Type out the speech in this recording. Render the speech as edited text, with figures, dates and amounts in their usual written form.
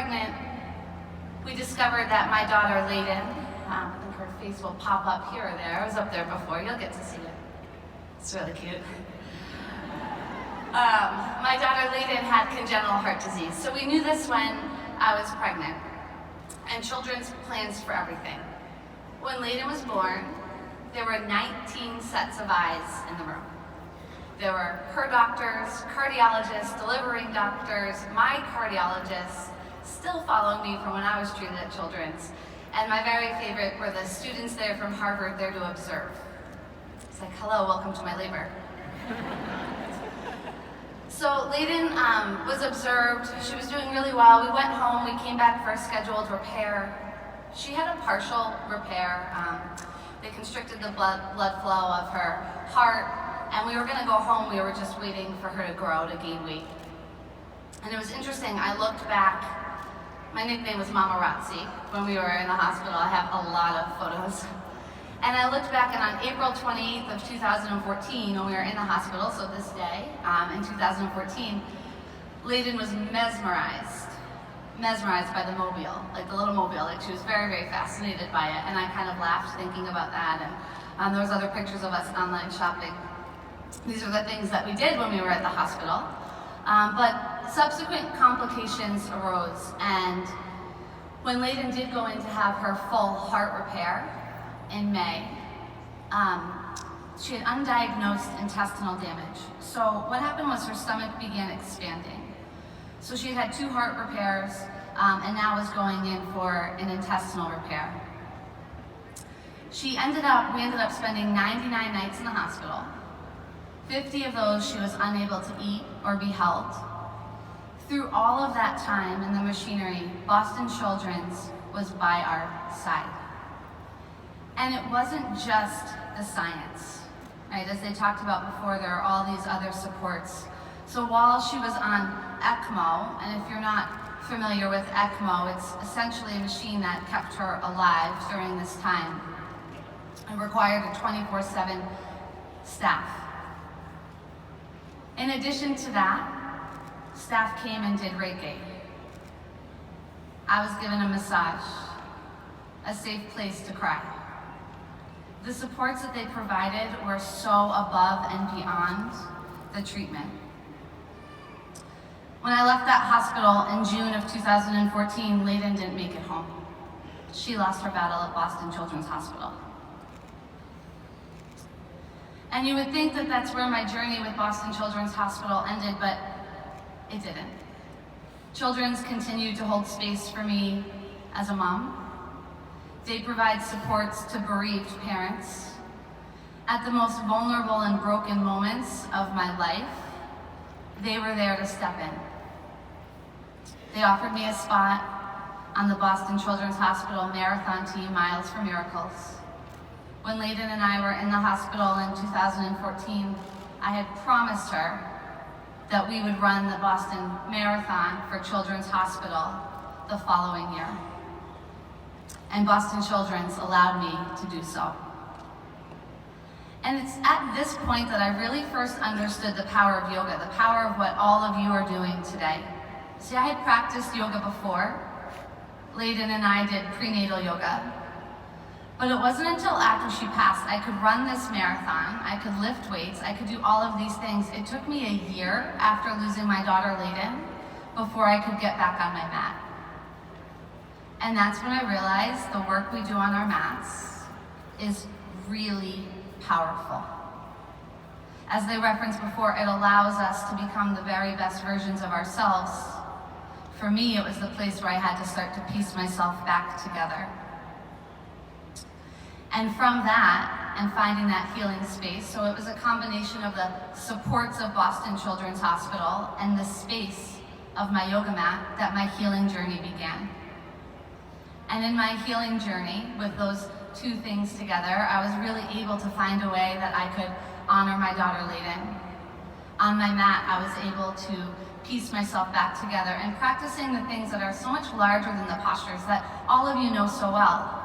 pregnant, we discovered that my daughter, Layden, I think her face will pop up here or there. I was up there before. You'll get to see it. It's really cute. My daughter, Layden, had congenital heart disease. So we knew this when I was pregnant. And children's plans for everything. When Layden was born, there were 19 sets of eyes in the room. There were her doctors, cardiologists, delivering doctors, my cardiologists, still following me from when I was treated at Children's. And my very favorite were the students there from Harvard there to observe. It's like, hello, welcome to my labor. So Layden was observed. She was doing really well. We went home. We came back for a scheduled repair. She had a partial repair. They constricted the blood flow of her heart, and we were going to go home. We were just waiting for her to grow, to gain weight. And it was interesting. I looked back. My nickname was Mama Razzi when we were in the hospital. I have a lot of photos. And I looked back, and on April 28th of 2014, when we were in the hospital, so this day, in 2014, Layden was mesmerized by the mobile, like the little mobile. Like, she was very, very fascinated by it, and I kind of laughed thinking about that. And there was other pictures of us online shopping. These are the things that we did when we were at the hospital. But subsequent complications arose, and when Layden did go in to have her full heart repair in May, she had undiagnosed intestinal damage. So what happened was her stomach began expanding. So she had 2 heart repairs, and now was going in for an intestinal repair. We ended up spending 99 nights in the hospital. 50 of those she was unable to eat or be held. Through all of that time in the machinery, Boston Children's was by our side. And it wasn't just the science, right? As they talked about before, there are all these other supports. So while she was on ECMO, and if you're not familiar with ECMO, it's essentially a machine that kept her alive during this time. It required a 24/7 staff. In addition to that, staff came and did Reiki. I was given a massage, a safe place to cry. The supports that they provided were so above and beyond the treatment. When I left that hospital in June of 2014, Layden didn't make it home. She lost her battle at Boston Children's Hospital. And you would think that that's where my journey with Boston Children's Hospital ended, but it didn't. Children's continued to hold space for me as a mom. They provide supports to bereaved parents. At the most vulnerable and broken moments of my life, they were there to step in. They offered me a spot on the Boston Children's Hospital marathon team, Miles for Miracles. When Layden and I were in the hospital in 2014, I had promised her that we would run the Boston Marathon for Children's Hospital the following year. And Boston Children's allowed me to do so. And it's at this point that I really first understood the power of yoga, the power of what all of you are doing today. See, I had practiced yoga before. Layden and I did prenatal yoga. But it wasn't until after she passed, I could run this marathon, I could lift weights, I could do all of these things. It took me a year after losing my daughter Layden before I could get back on my mat. And that's when I realized the work we do on our mats is really powerful. As they referenced before, it allows us to become the very best versions of ourselves. For me, it was the place where I had to start to piece myself back together. And from that, and finding that healing space, so it was a combination of the supports of Boston Children's Hospital and the space of my yoga mat that my healing journey began. And in my healing journey, with those 2 things together, I was really able to find a way that I could honor my daughter Layden. On my mat, I was able to piece myself back together and practicing the things that are so much larger than the postures that all of you know so well.